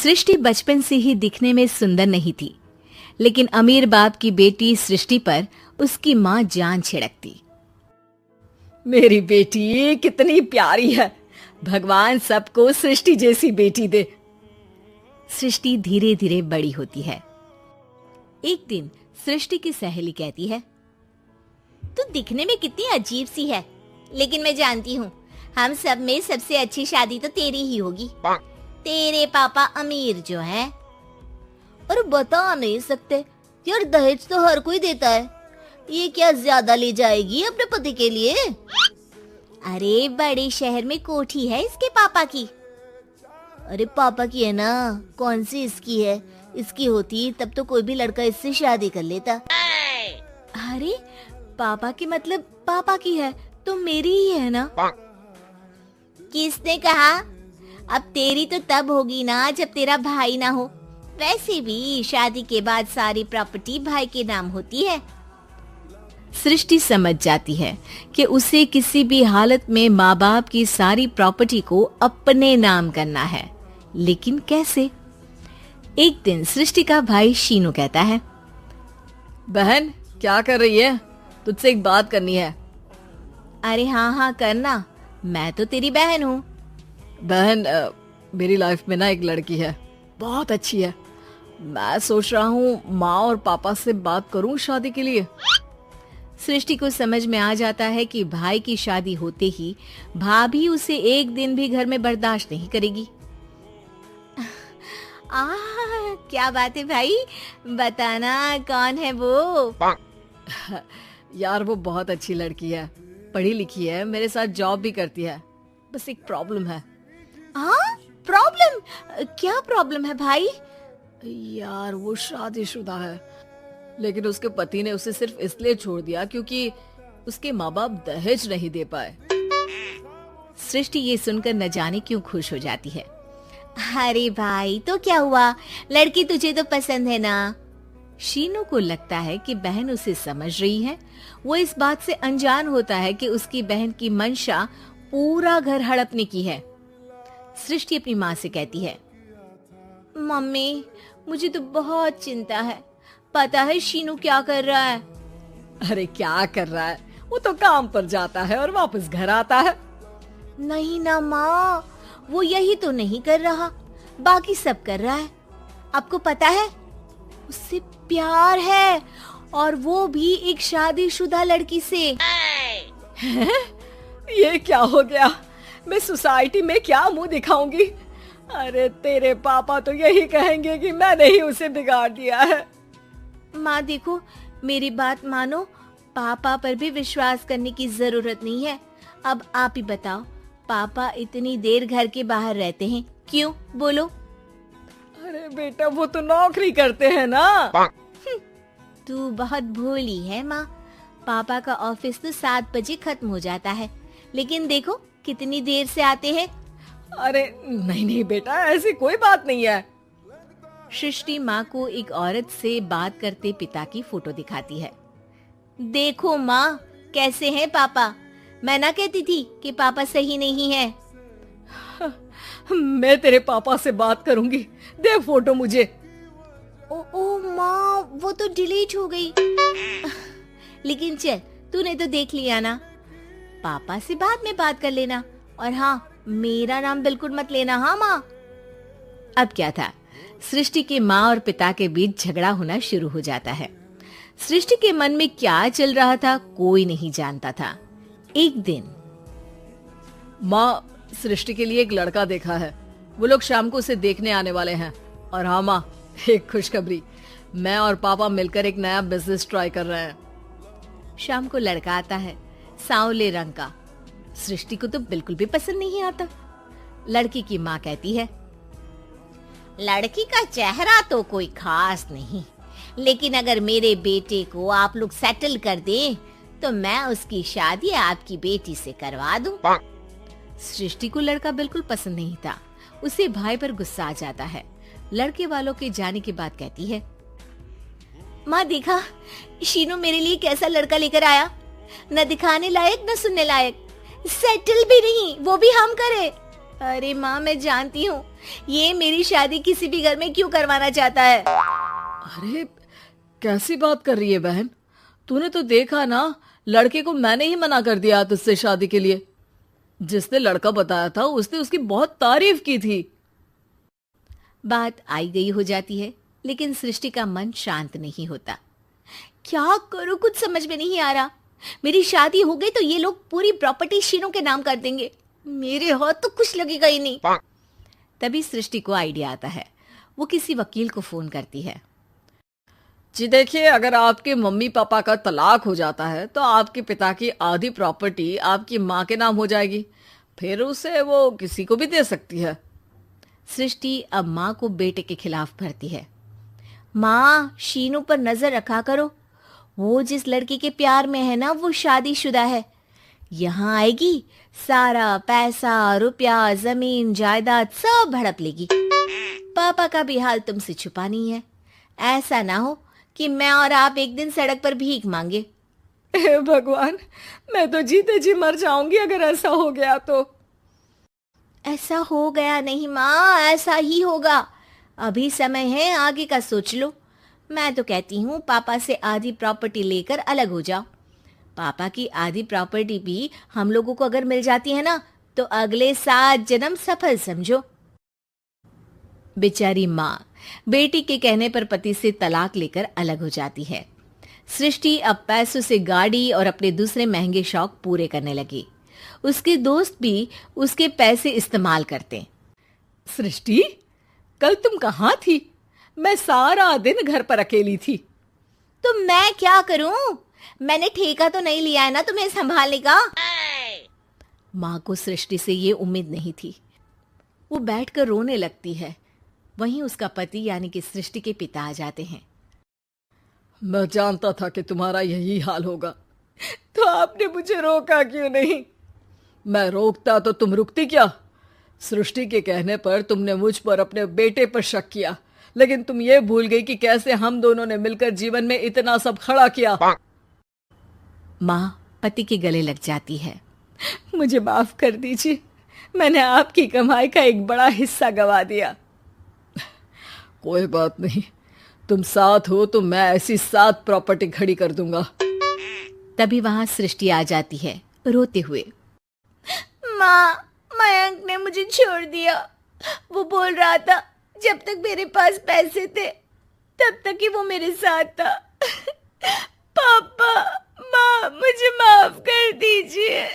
सृष्टि बचपन से ही दिखने में सुंदर नहीं थी, लेकिन अमीर बाप की बेटी सृष्टि पर उसकी माँ जान छिड़कती। मेरी बेटी कितनी प्यारी है, भगवान सबको सृष्टि जैसी बेटी दे। सृष्टि धीरे धीरे बड़ी होती है। एक दिन सृष्टि की सहेली कहती है, तू दिखने में कितनी अजीब सी है, लेकिन मैं जानती हूँ हम सब में सबसे अच्छी शादी तो तेरी ही होगी। तेरे पापा अमीर जो है। और बता नहीं सकते यार, दहेज तो हर कोई देता है, ये क्या ज्यादा ले जाएगी अपने पति के लिए? अरे बड़े शहर में कोठी है इसके पापा की। अरे पापा की है ना, कौन सी इसकी है? इसकी होती तब तो कोई भी लड़का इससे शादी कर लेता। अरे पापा की मतलब पापा की है तो मेरी ही है ना? किसने कहा? अब तेरी तो तब होगी ना जब तेरा भाई ना हो। वैसे भी शादी के बाद सारी प्रॉपर्टी भाई के नाम होती है। सृष्टि समझ जाती है कि उसे किसी भी हालत में माँ बाप की सारी प्रॉपर्टी को अपने नाम करना है, लेकिन कैसे? एक दिन सृष्टि का भाई शीनू कहता है, बहन क्या कर रही है? तुझसे एक बात करनी है। अरे हाँ करना, मैं तो तेरी बहन हूँ। बहन मेरी लाइफ में ना एक लड़की है, बहुत अच्छी है। मैं सोच रहा हूँ माँ और पापा से बात करूँ शादी के लिए। सृष्टि को समझ में आ जाता है कि भाई की शादी होते ही भाभी उसे एक दिन भी घर में बर्दाश्त नहीं करेगी। क्या बात है भाई, बताना कौन है वो? यार वो बहुत अच्छी लड़की है, पढ़ी लिखी है, मेरे साथ जॉब भी करती है। बस एक प्रॉब्लम है। प्रॉब्लम? क्या प्रॉब्लम है भाई? यार वो शादीशुदा है, लेकिन उसके पति ने उसे सिर्फ इसलिए छोड़ दिया क्योंकि उसके माँ बाप दहेज नहीं दे पाए। सृष्टि ये सुनकर न जाने क्यों खुश हो जाती है। अरे भाई तो क्या हुआ, लड़की तुझे तो पसंद है ना? शीनू को लगता है कि बहन उसे समझ रही है। वो इस बात से अनजान होता है कि उसकी बहन की मंशा पूरा घर हड़पने की है। सृष्टि अपनी माँ से कहती है, मम्मी मुझे तो बहुत चिंता है। पता है शीनू क्या कर रहा है? अरे क्या कर रहा है? वो तो काम पर जाता है और वापस घर आता है। नहीं ना माँ, वो यही तो नहीं कर रहा, बाकी सब कर रहा है। आपको पता है उससे प्यार है, और वो भी एक शादीशुदा लड़की से। ये क्या हो गया? मैं सोसाइटी में क्या मुंह दिखाऊंगी? अरे तेरे पापा तो यही कहेंगे कि मैंने ही उसे बिगाड़ दिया है। माँ देखो, मेरी बात मानो, पापा पर भी विश्वास करने की जरूरत नहीं है। अब आप ही बताओ, पापा इतनी देर घर के बाहर रहते हैं क्यों? बोलो। अरे बेटा वो तो नौकरी करते हैं ना। तू बहुत भोली है माँ। पापा का ऑफिस तो 7 बजे खत्म हो जाता है, लेकिन देखो कितनी देर से आते हैं। अरे नहीं बेटा, ऐसी कोई बात नहीं है। सृष्टि माँ को एक औरत से बात करते पिता की फोटो दिखाती है। देखो माँ कैसे हैं पापा। मैं ना कहती थी कि पापा सही नहीं है। मैं तेरे पापा से बात करूंगी, दे फोटो मुझे। ओ माँ, वो तो डिलीट हो गई। लेकिन चल, तूने तो देख लिया ना। पापा से बाद में बात कर लेना, और हाँ मेरा नाम बिल्कुल मत लेना। हाँ माँ। अब क्या था, सृष्टि के माँ और पिता के बीच झगड़ा होना शुरू हो जाता है। सृष्टि के मन में क्या चल रहा था कोई नहीं जानता था। एक दिन, माँ सृष्टि के लिए एक लड़का देखा है, वो लोग शाम को उसे देखने आने वाले हैं। और हाँ माँ, एक खुशखबरी, मैं और पापा मिलकर एक नया बिजनेस ट्राई कर रहे हैं। शाम को लड़का आता है, सांवले रंग का। सृष्टि को तो बिल्कुल भी पसंद नहीं आता। लड़की की माँ कहती है, लड़की का चेहरा तो कोई खास नहीं, लेकिन अगर मेरे बेटे को आप लोग सेटल कर दें तो मैं उसकी शादी आपकी बेटी से करवा दूं। सृष्टि को लड़का बिल्कुल पसंद नहीं था। उसे भाई पर गुस्सा आ जाता है। लड़के वालों के जाने के बाद कहती है, माँ देखा शीनू मेरे लिए कैसा लड़का लेकर आया, न दिखाने लायक न सुनने लायक, सेटल भी नहीं, वो भी हम करे। अरे माँ, मैं जानती हूँ ये मेरी शादी किसी भी घर में क्यों करवाना चाहता है। अरे कैसी बात कर रही है बहन, तूने तो देखा ना, लड़के को मैंने ही मना कर दिया तुझसे शादी के लिए। जिसने लड़का बताया था उसने उसकी बहुत तारीफ की थी। बात आई गई हो जाती है, लेकिन सृष्टि का मन शांत नहीं होता। क्या करूँ, कुछ समझ में नहीं आ रहा। मेरी शादी हो गई तो ये लोग पूरी प्रॉपर्टी शीनू के नाम कर देंगे, मेरे हाथ तो कुछ लगेगा ही नहीं। तभी सृष्टि को आइडिया आता है। वो किसी वकील को फोन करती है। जी देखिए, अगर आपके मम्मी पापा का तलाक हो जाता है तो आपके पिता की आधी प्रॉपर्टी आपकी माँ के नाम हो जाएगी, फिर उसे वो किसी को भी दे सकती है। सृष्टि अब माँ को बेटे के खिलाफ भरती है। माँ, शीनू पर नजर रखा करो, वो जिस लड़की के प्यार में है ना, वो शादीशुदा है। यहाँ आएगी, सारा पैसा, रुपया, जमीन, जायदाद सब हड़प लेगी। पापा का भी हाल तुमसे छुपा नहीं है। ऐसा ना हो कि मैं और आप एक दिन सड़क पर भीख मांगे। हे भगवान, मैं तो जीते जी मर जाऊंगी अगर ऐसा हो गया तो। ऐसा हो गया नहीं माँ, ऐसा ही होगा। अभी समय है, आगे का सोच लो। मैं तो कहती हूँ पापा से आधी प्रॉपर्टी लेकर अलग हो जाओ। पापा की आधी प्रॉपर्टी भी हम लोगों को अगर मिल जाती है ना, तो अगले 7 जन्म सफल समझो। बेचारी माँ बेटी के कहने पर पति से तलाक लेकर अलग हो जाती है। सृष्टि अब पैसों से गाड़ी और अपने दूसरे महंगे शौक पूरे करने लगी। उसके दोस्त भी उसके पैसे इस्तेमाल करते। सृष्टि, कल तुम कहाँ थी? मैं सारा दिन घर पर अकेली थी। तो मैं क्या करूं? मैंने ठेका तो नहीं लिया है ना तुम्हें संभालने का। माँ को सृष्टि से ये उम्मीद नहीं थी। वो बैठकर रोने लगती है। वहीं उसका पति यानी कि सृष्टि के पिता आ जाते हैं। मैं जानता था कि तुम्हारा यही हाल होगा, तो आपने मुझे रोका क्यों नहीं? मैं रोकता तो तुम रुकती क्या? सृष्टि के कहने पर तुमने मुझ पर, अपने बेटे पर शक किया, लेकिन तुम ये भूल गई कि कैसे हम दोनों ने मिलकर जीवन में इतना सब खड़ा किया। माँ पति के गले लग जाती है। मुझे माफ कर दीजिए, मैंने आपकी कमाई का एक बड़ा हिस्सा गवा दिया। कोई बात नहीं, तुम साथ हो तो मैं ऐसी 7 प्रॉपर्टी खड़ी कर दूंगा। तभी वहां सृष्टि आ जाती है रोते हुए। माँ, मयंक ने मुझे छोड़ दिया। वो बोल रहा था जब तक मेरे पास पैसे थे तब तक ही वो मेरे साथ था। पापा, माँ, मुझे माफ कर दीजिए।